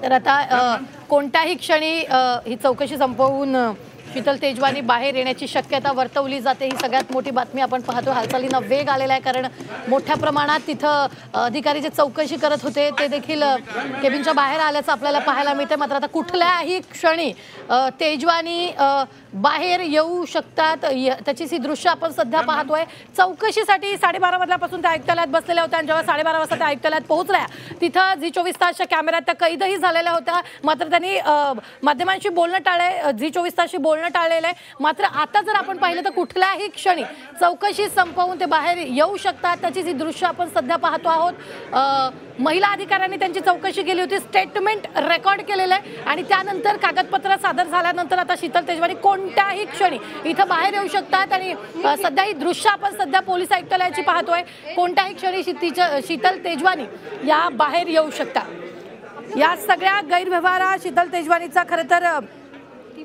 तर आता कोणत्याही क्षणी ही चौकशी संपवून शीतल तेजवानी बाहेर येण्याची शक्यता वर्तवली जाते। ही सगळ्यात मोठी बातमी आपण पाहतो। हालचालींना वेग आलेला आहे, कारण मोठ्या प्रमाणात तिथं अधिकारी जे चौकशी करत होते ते देखील केबिनच्या बाहेर आल्याचं आपल्याला पाहायला मिळते। मात्र आता कुठल्याही क्षणी तेजवानी बाहेर येऊ शकतात, त्याची ही दृश्य आपण सध्या पाहतोय। चौकशीसाठी 12:30 वाजल्यापासून त्या आयुक्तालयात बसलेल्या होत्या आणि जेव्हा 12:30 वाजता त्या आयुक्तालयात पोहोचल्या तिथं झी 24 तासच्या कॅमेऱ्यात त्या कैदही झालेल्या होत्या। मात्र त्यांनी माध्यमांशी बोलणं टाळले, झी 24 तासशी बोलणं टाळलेलं आहे। मात्र आता जर आपण पाहिलं तर कुठल्याही क्षणी चौकशी संपवून ते बाहेर येऊ शकतात, त्याची ही दृश्य आपण सध्या पाहतो आहोत। महिला अधिकाऱ्यांनी त्यांची चौकशी केली होती, स्टेटमेंट रेकॉर्ड केलेलं आहे आणि त्यानंतर कागदपत्र सादर झाल्यानंतर आता शीतल तेजवानी कोणत्याही क्षणी इथं बाहेर येऊ शकतात आणि सध्या ही दृश्य आपण सध्या पोलीस आयुक्तालयाची पाहतोय। कोणत्याही क्षणी शीतल तेजवानी या बाहेर येऊ शकतात। या सगळ्या गैरव्यवहारात शीतल तेजवानीचा खरं तर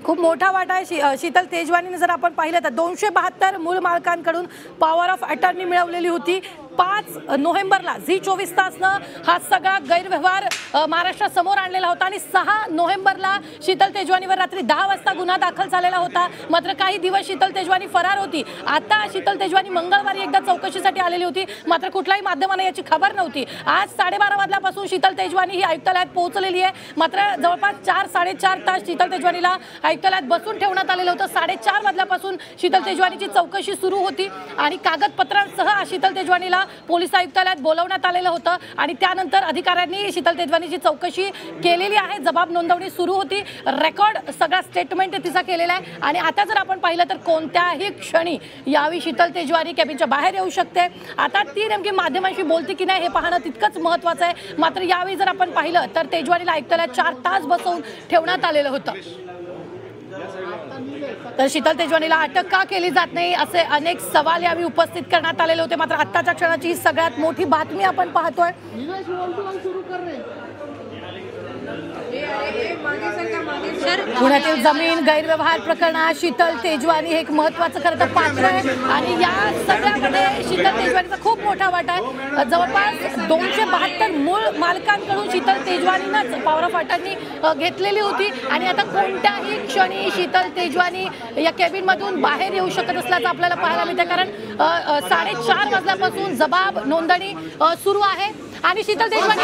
खूप मोठा वाटा आहे। शीतल तेजवानीने जर आपण पाहिलं तर 272 मूळ मालकांकडून पॉवर ऑफ अटर्नी मिळवलेली होती। 5 नोव्हेंबरला झी 24 तासनं हा सगळा गैरव्यवहार महाराष्ट्रासमोर आणलेला होता आणि 6 नोव्हेंबरला शीतल तेजवानीवर रात्री 10 वाजता गुन्हा दाखल झालेला होता। मात्र काही दिवस शीतल तेजवानी फरार होती। आता शीतल तेजवानी मंगळवारी एकदा चौकशीसाठी आलेली होती, मात्र कुठल्याही माध्यमाने याची खबर नव्हती। आज 12:30 वाजल्यापासून शीतल तेजवानी ही आयुक्तालयात पोहोचलेली आहे। मात्र जवळपास 4-4.5 तास शीतल तेजवानीला आयुक्तालयात बसून ठेवण्यात आलेलं होतं। 4:30 वाजल्यापासून शीतल तेजवानीची चौकशी सुरू होती आणि कागदपत्रांसह शीतल तेजवानीला पोलीस आयुक्तालयात बोलवण्यात आलेलं होतं आणि त्यानंतर अधिकाऱ्यांनी शीतल तेजवानीची चौकशी केलेली आहे। जबाब नोंदवणी सुरू होती, रेकॉर्ड सगळा स्टेटमेंट तिचा केलेला आहे आणि आता जर आपण पाहिलं तर कोणत्याही क्षणी यावी शीतल तेजवानी कॅबिनच्या बाहेर येऊ शकते। आता ती नेमकी माध्यमांशी बोलते की नाही हे पाहणं तितकंच महत्त्वाचं आहे। मात्र यावेळी जर आपण पाहिलं तर तेजवानीला आयुक्तालयात 4 तास बसवून ठेवण्यात आलेलं होतं। तर शीतल तेजवानीला अटक का केली जात नाही असे अनेक सवाल यावेळी उपस्थित करण्यात आलेले होते। मात्र आत्ताच्या क्षणाची सगळ्यात मोठी बातमी आपण पाहतोय। पुण्यातील जमीन गैरव्यवहार प्रकरणात शीतल तेजवानी हे एक महत्त्वाचं खरं तर पात्र आहे आणि या सगळ्यामध्ये शीतल तेजवानीचा खूप मोठा वाटा आहे। जवळपास 272 मूळ मालकांकडून शीतल तेजवानीनंच पॉवर ऑफ अटर्नी घेतलेली होती आणि आता कोणत्याही क्षणी शीतल तेजवानी या कॅबिनमधून बाहेर येऊ शकत असल्याचं आपल्याला पाहायला मिळतं, कारण 4:30 वाजल्यापासून जबाब नोंदणी सुरू आहे आणि शीतल तेजवानी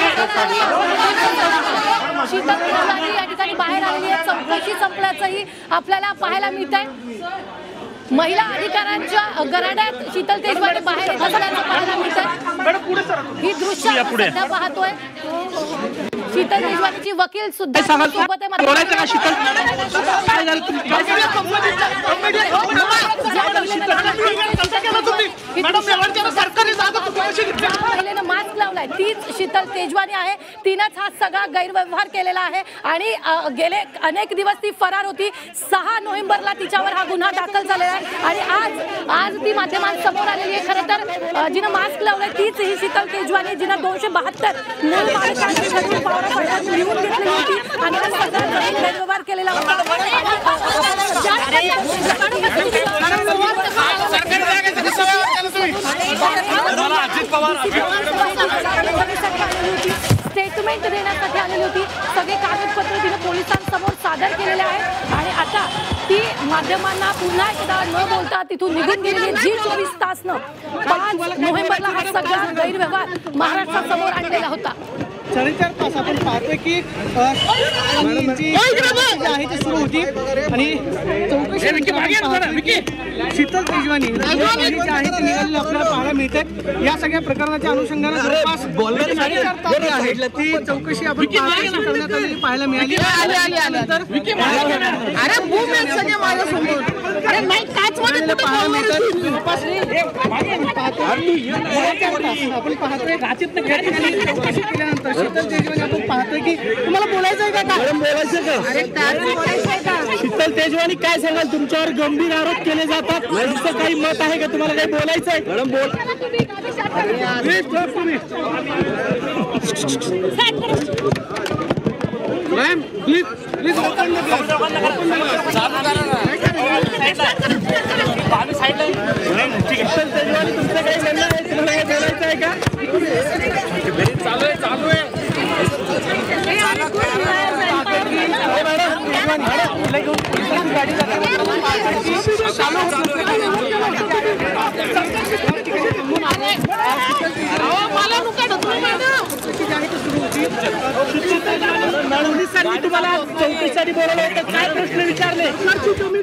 या ठिकाणी बाहेर आलेली आहे। चौकशी संपल्याचंही आपल्याला पाहायला मिळत आहे। महिला अधिकाऱ्यांच्या गराड्यात शीतल तेजवानी बाहेर येत असल्याचं पाहायला मिळत आहे। ही दृश्य आपण सध्या पाहतोय। शीतल तेजवानीची वकील सुद्धा सोबत आहे। मास्क लावलाय तीच शीतल तेजवानी आहे, तिनंच हा सगळा गैरव्यवहार केलेला आहे आणि गेले अनेक दिवस ती फरार होती। 6 नोव्हेंबरला तिच्यावर हा गुन्हा दाखल झालेला आहे आणि आज ती माध्यमांसमोर आलेली आहे। खरं तर जिनं मास्क लावलाय तीच ही शीतल तेजवानी, जिनं 272 मूळ मालकांकडून पॉवर ऑफ अटर्नी लिहून घेतली होती आणि हा सगळा गैरव्यवहार केलेला होता। स्टेटमेंट देण्यासाठी आलेली होती, सगळे कागदपत्र तिने पोलिसांसमोर सादर केलेले आहेत आणि आता ती माध्यमांना पुन्हा एकदा न बोलता तिथून निघून गेलेली। झी 24 तासनं 5 नोव्हेंबरला हा सगळा गैरव्यवहार महाराष्ट्रासमोर आणलेला होता। 4.5 तास आपण पाहतोय की जी आहे ती सुरू होती आणि चौकशी शीतल तेजवानी जी आहे ती निघालेली आपल्याला पाहायला मिळते। या सगळ्या प्रकरणाच्या अनुषंगाने जवळपास 4.5 तास आहे ती चौकशी आपण करण्यात आलेली पाहायला मिळाली। आपण पाहतोय चौकशी केल्यानंतर शीतल तेजवानी आपण पाहतोय की तुम्हाला बोलायचं आहे का? बोलायचं का? शीतल तेजवानी काय सांगाल? तुमच्यावर गंभीर आरोप केले जातात, तुमचं काही मत आहे का? तुम्हाला काही बोलायचं आहे? मॅडम बोल ma'am please please Sheetal Tejwani तुमचं काही म्हणणं आहे? तुम्हाला काही बोलायचं आहे का? चालू आहे तेजवानी घेऊन पोलिसांची गाडी जाते पोलिसांनी तुम्हाला चौकशीसाठी बोलवलं होतं, काय प्रश्न विचारले?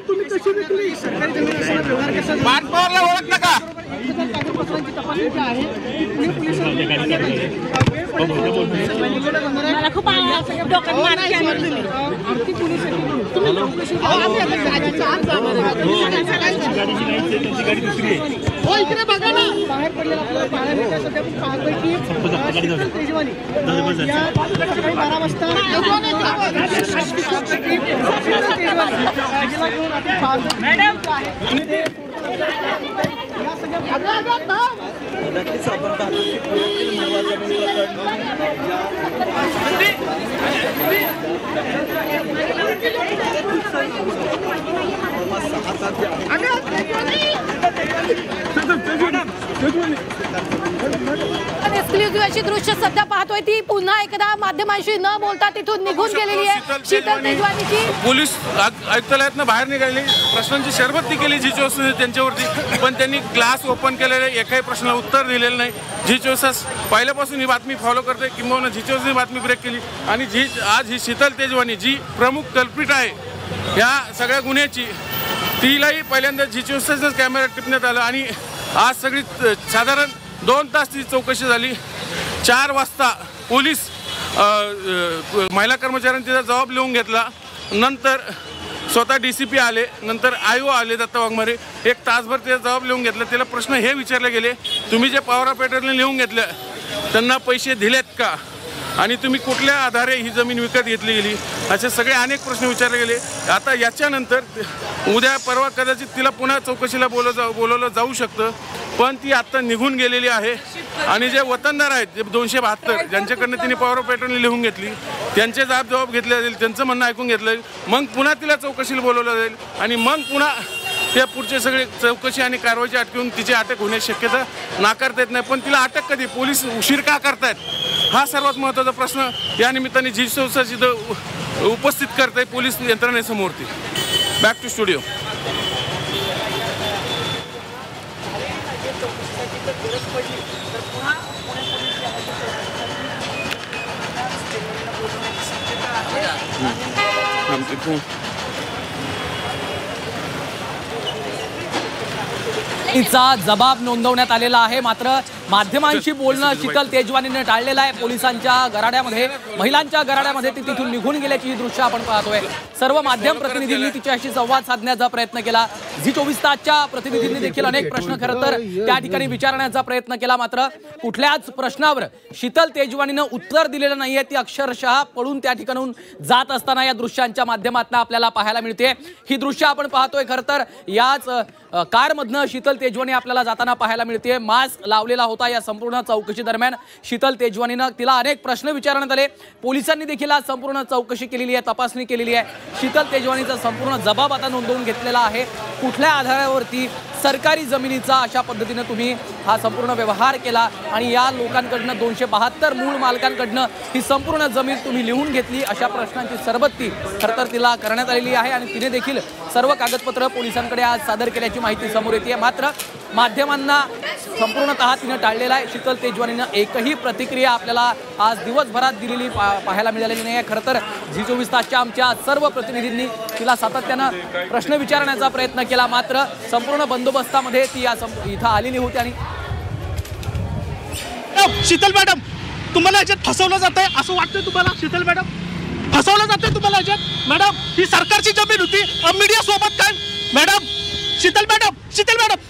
तुम्ही कशी विकली? सरकारी जमीन असताना व्यवहार कसा झाला? ओळखलं का? कागदपत्रांची तपासणी जी आहे ती पोलिसांनी मला खूप डोक्यात मार केली. आरती पोलीस तुम्ही चौकशी हो इकडे बघा ना, बाहेर पडलेला आपल्याला पाहायला मिळतं. सध्या आपण पाहतोय की शीतल तेजवानी या 12 वाजता एक्सक्लुझिव्ह अशी दृश्य सध्या पाहतोय ती पुन्हा एकदा माध्यमांशी न बोलता तिथून निघून गेलेली आहे शीतल तेजवानीची. पोलीस आयुक्तालयातनं बाहेर निघाली, प्रश्नांची शरबत्ती केली जी 24 त्यांच्यावरती, पण त्यांनी ग्लास ओपन केलेले, एकाही प्रश्नाला उत्तर दिलेलं नाही. जी 24 पहिल्यापासून ही बातमी फॉलो करते, किंवा जी 24 बातमी ब्रेक केली. आणि आज ही शीतल तेजवानी जी प्रमुख कल्पित आहे ह्या सगळ्या गुन्ह्याची, तिलाही पहिल्यांदा जी 24 कॅमेरा टिपण्यात आलं. आणि आज सगळी साधारण 2 तास ती चौकशी झाली. 4 वाजता पोलीस महिला कर्मचाऱ्यांनी तिचा जबाब लिहून घेतला. नंतर स्वतः DCP आले, नंतर IO आले दत्ता वाघमारे, 1 तासभर तिचा जबाब लिहून घेतला. तिला प्रश्न हे विचारले गेले, तुम्ही जे पॉवर ऑपरेटरने लिहून घेतलं त्यांना पैसे दिलेत का, आणि तुम्ही कुठल्या आधारे ही जमीन विकत घेतली गेली, असे सगळे अनेक प्रश्न विचारले गेले. आता याच्यानंतर उद्या परवा कदाचित तिला पुन्हा चौकशीला बोलवलं जाऊ शकतं, पण ती आत्ता निघून गेलेली आहे. आणि जे वतनदार आहेत, जे 272 ज्यांच्याकडनं तिने पॉवर ऑपरेटरने लिहून घेतली, त्यांचे जबाब घेतले जाईल, त्यांचं म्हणणं ऐकून घेतलं जाईल. मग पुन्हा तिला चौकशीला बोलवलं जाईल, आणि मग पुन्हा त्या पुढचे सगळे चौकशी आणि कारवाईची अटकून तिची अटक होण्याची शक्यता नाकारता येत नाही. पण तिला अटक कधी, पोलीस उशीर का करतायत, हा सर्वात महत्त्वाचा प्रश्न या निमित्ताने जी 24 इथं उपस्थित करते पोलीस यंत्रणेसमोरती. Back to studio. तिचा जबाब नोंदवण्यात आलेला आहे, मात्र माध्यमांशी बोलणं शीतल तेजवानीने टाळलेलं आहे. पोलिसांच्या गराड्यामध्ये, महिलांच्या गराड्यामध्ये ती तिथून निघून गेल्याची ही दृश्य आपण पाहतोय. सर्व माध्यम प्रतिनिधींनी तिच्याशी संवाद साधण्याचा प्रयत्न केला. जी 24 तासच्या प्रतिनिधींनी देखील अनेक प्रश्न खरं तर त्या ठिकाणी विचारण्याचा प्रयत्न केला, मात्र कुठल्याच प्रश्नावर शीतल तेजवानीनं उत्तर दिलेलं नाहीये. ती अक्षरशः पळून त्या ठिकाणून जात असताना या दृश्यांच्या माध्यमातून आपल्याला पाहायला मिळते. ही दृश्य आपण पाहतोय खरं तर याच कारमधनं शीतल तेजवानी आपल्याला जाताना पाहायला मिळते. मास्क लावलेला होता. या संपूर्ण चौकशी दरम्यान शीतल तेजवानीनं तिला अनेक प्रश्न विचारण्यात आले. पोलिसांनी देखील आज संपूर्ण चौकशी केलेली आहे, तपासणी केलेली आहे. शीतल तेजवानीचा संपूर्ण जबाब आता नोंदवून घेतलेला आहे. कुठल्या आधारावरती सरकारी जमिनीचा अशा पद्धतीने तुम्ही हा संपूर्ण व्यवहार केला आणि या लोकांकडनं 272 मूळ मालकांकडनं ही संपूर्ण जमीन तुम्ही लिहून घेतली, अशा प्रश्नांची सरबत्ती खरं तर तिला करण्यात आलेली आहे. आणि तिने देखील सर्व कागदपत्र पोलिसांकडे आज सादर केल्याची माहिती समोर येते. मात्र माध्यमांना संपूर्णतः तिने टाळलेला आहे. शीतल तेजवानीनं एकही प्रतिक्रिया आपल्याला आज दिवसभरात दिलेली पाहायला मिळालेली नाही आहे. खरं तर जी 24 तासच्या आमच्या सर्व प्रतिनिधींनी तिला सातत्यानं प्रश्न विचारण्याचा प्रयत्न केला, मात्र संपूर्ण बंदोबस्तामध्ये ती इथं आलेली होती. आणि शीतल मॅडम, तुम्हाला याच्यात फसवलं जात आहे असं वाटतं तुम्हाला? शीतल मॅडम, फसवलं जातंय तुम्हाला याच्यात? मॅडम, ही सरकारची जमीन होती, मीडिया सोबत काय? Madam, Sheetal madam, Sheetal madam,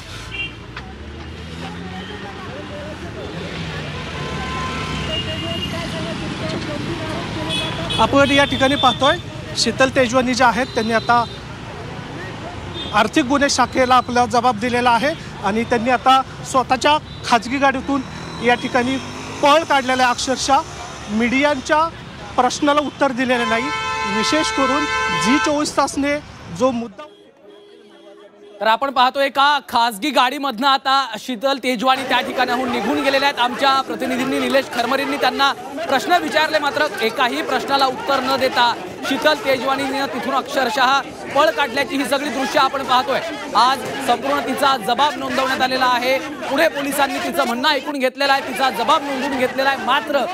आपण या ठिकाणी पाहतोय शीतल तेजवानी जे आहेत त्यांनी आता आर्थिक गुन्हे शाखेला आपला जबाब दिलेला आहे आणि त्यांनी आता स्वतःच्या खाजगी गाडीतून या ठिकाणी पळ काढलेला आहे. अक्षरशः मीडियांच्या प्रश्नाला उत्तर दिलेलं नाही. विशेष करून जी 24 तासने जो मुद्दा, तर आपण पाहतोय का खासगी गाडीमधनं आता शीतल तेजवानी त्या ठिकाणाहून निघून गेलेल्या आहेत. आमच्या प्रतिनिधींनी, निलेश खरमरेंनी त्यांना प्रश्न विचारले, मात्र एकाही प्रश्नाला उत्तर न देता शीतल तेजवानीने तिथून अक्षरशः पळ काढल्याची ही सगळी दृश्य आपण पाहतोय। आज संपूर्ण तिचा जबाब नोंदवण्यात आलेला आहे। पुणे पोलिसांनी तिचं म्हणणं ऐकून घेतलेलं आहे, तिचा जबाब नोंदवून घेतलेला आहे। मात्र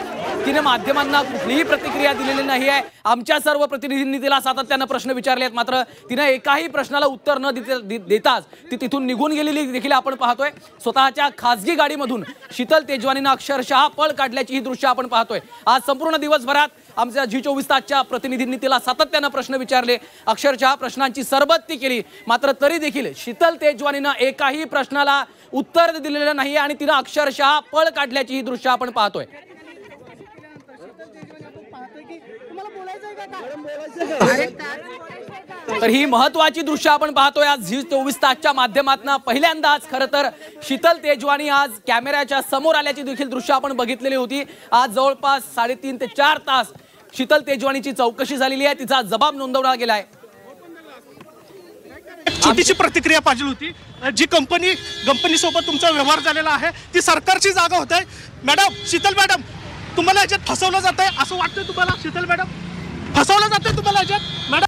तिने माध्यमांना कुठलीही प्रतिक्रिया दिलेली नाही आहे। आमच्या सर्व प्रतिनिधींनी तिला सातत्यानं प्रश्न विचारले आहेत, मात्र तिने एकाही प्रश्नाला उत्तर न देताच ती तिथून निघून गेलेली देखील आपण पाहतोय। स्वतःच्या खासगी गाडीमधून शीतल तेजवानीने अक्षरशः पळ काढल्याची ही दृश्य आपण पाहतोय। आज संपूर्ण दिवसभरात आमच्या G24 तासच्या प्रतिनिधींनी तिला सातत्यानं प्रश्न विचारले, अक्षरशः प्रश्नांची सरबत्ती केली, मात्र तरी देखील शीतल तेजवानीने एकाही प्रश्नाला उत्तर दिलेलं नाही आणि तिने अक्षरशः पळ काढल्याची ही दृश्य आपण पाहतोय। तर ही महत्वाची दृश्य आपण पाहतोय आज G24 तासच्या माध्यमातून। पहिल्यांदाच खरं तर शीतल तेजवानी आज कॅमेऱ्याच्या समोर आल्याची देखील दृश्य आपण बघितलेली होती। आज जवळपास 3.5 ते 4 तास शीतल तेजवानीची चौकशी झालेली आहे, तिचा जबाब नोंदवला गेलाय। छोटीशी प्रतिक्रिया पाहिजे होती। जी कंपनी सोबत तुमचा व्यवहार झालेला आहे ती सरकारची जागा होत आहे। मॅडम, शीतल मॅडम, तुम्हाला याच्यात फसवलं जात आहे असं वाटतंय तुम्हाला? शीतल मॅडम, फसवलं जातंय तुम्हाला याच्यात? मॅडम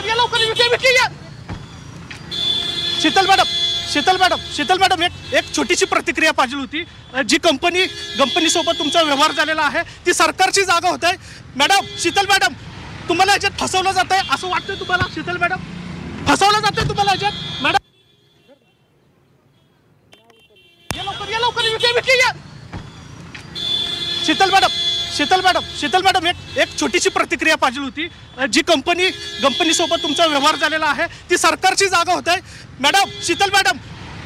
या लवकर या। शीतल मॅडम, एक छोटीशी प्रतिक्रिया पाहिजे होती। जी कंपनी सोबत तुमचा व्यवहार झालेला आहे ती सरकारची जागा होत आहे। मॅडम, शीतल मॅडम, तुम्हाला याच्यात फसवलं जात आहे असं वाटतंय तुम्हाला? शीतल मॅडम, फसवलं जातंय तुम्हाला याच्यात? मॅडम या लवकर या। शीतल मॅडम, एक छोटीशी प्रतिक्रिया पाहिजे होती। जी कंपनी सोबत तुमचा व्यवहार झालेला आहे ती सरकारची जागा होत आहे। मॅडम, शीतल मॅडम,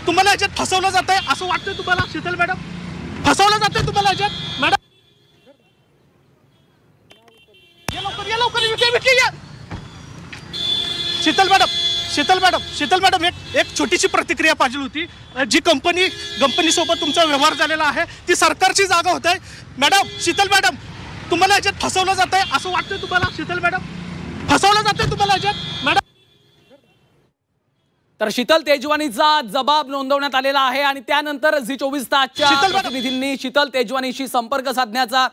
तुम्हाला याच्यात फसवलं जात आहे असं वाटतंय तुम्हाला? शीतल मॅडम, फसवलं जातंय तुम्हाला याच्यात? मॅडम या लवकर या। शीतल मॅडम, एक छोटीशी प्रतिक्रिया पाहिजे होती। जी कंपनी सोबत तुमचा व्यवहार झालेला आहे ती सरकारची जागा होत आहे। मॅडम, शीतल मॅडम, तुम्हाला याच्यात फसवलं जात आहे असं वाटतंय तुम्हाला? शीतल मॅडम, फसवलं जातंय तुम्हाला याच्यात? मॅडम तर शीतल तेजवानीचा जबाब नोंदवण्यात आलेला आहे आणि त्यानंतर G24 तासच्या प्रतिनिधींनी शीतल तेजवानीशी संपर्क साधण्याचा,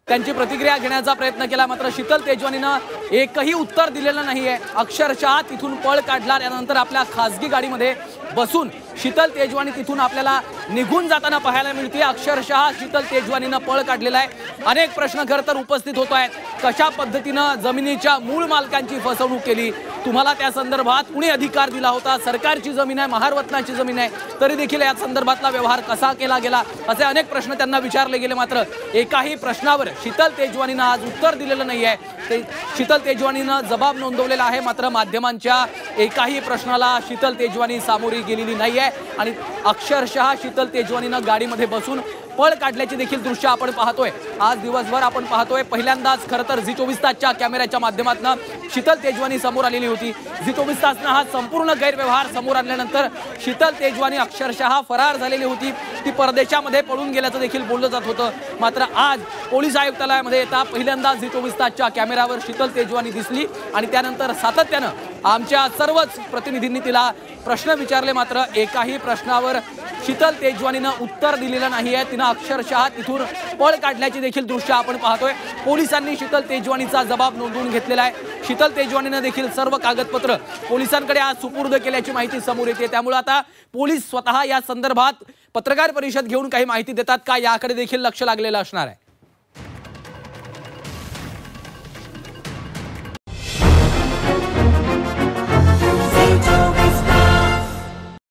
त्यांची प्रतिक्रिया घेण्याचा प्रयत्न केला, मात्र शीतल तेजवानीनं एकही उत्तर दिलेलं नाहीये। अक्षरशः तिथून पळ काढला, त्यानंतर आपल्या खासगी गाडीमध्ये बसून शीतल तेजवानी तिथून आपल्याला निघून जाताना पाहायला मिळते। अक्षरशः शीतल तेजवानीनं पळ काढलेला आहे। अनेक प्रश्न खरं तर उपस्थित होत आहेत। कशा पद्धतीनं जमिनीच्या मूळ मालकांची फसवणूक केली, तुम्हाला त्या संदर्भात कुणी अधिकार दिला होता, सरकारची जमीन आहे, महारत्नाची जमीन आहे, तरी देखील या संदर्भातला व्यवहार कसा केला गेला, असे अनेक प्रश्न त्यांना विचारले गेले, मात्र एकाही प्रश्नावर शीतल तेजवानीनं आज उत्तर दिलेलं नाही आहे। शीतल तेजवानीनं जबाब नोंदवलेला आहे, मात्र माध्यमांच्या एकाही प्रश्नाला शीतल तेजवानी सामोरी गेलेली नाही आहे आणि अक्षरशः शीतल तेजवानीनं गाडीमध्ये बसून पळ काढल्याची देखील दृश्य आपण पाहतोय। आज दिवसभर आपण पाहतोय पहिल्यांदाच खरं तर G24 तासच्या कॅमेऱ्याच्या माध्यमातून शीतल तेजवानी समोर आलेली होती। G24 तासनं हा संपूर्ण गैरव्यवहार समोर आणल्यानंतर शीतल तेजवानी अक्षरशः फरार झालेली होती, ती परदेशामध्ये पळून गेल्याचं देखील बोललं जात होतं, मात्र आज पोलीस आयुक्तालयामध्ये येता पहिल्यांदा G24 तासच्या कॅमेऱ्यावर शीतल तेजवानी दिसली आणि त्यानंतर सातत्यानं आमच्या सर्वच प्रतिनिधींनी तिला प्रश्न विचारले, मात्र एकाही प्रश्नावर शीतल तेजवानीनं उत्तर दिलेलं नाही आहे। तिनं अक्षरशः तिथून पळ काढल्याची देखील दृश्य आपण पाहतोय। पोलिसांनी शीतल तेजवानीचा जबाब नोंदवून घेतलेला आहे। शीतल तेजवानीनं देखील सर्व कागदपत्र पोलिसांकडे आज सुपूर्द केल्याची माहिती समोर येते, त्यामुळे आता पोलीस स्वतः या संदर्भात पत्रकार परिषद घेऊन काही माहिती देतात का याकडे देखील लक्ष लागलेलं असणार आहे।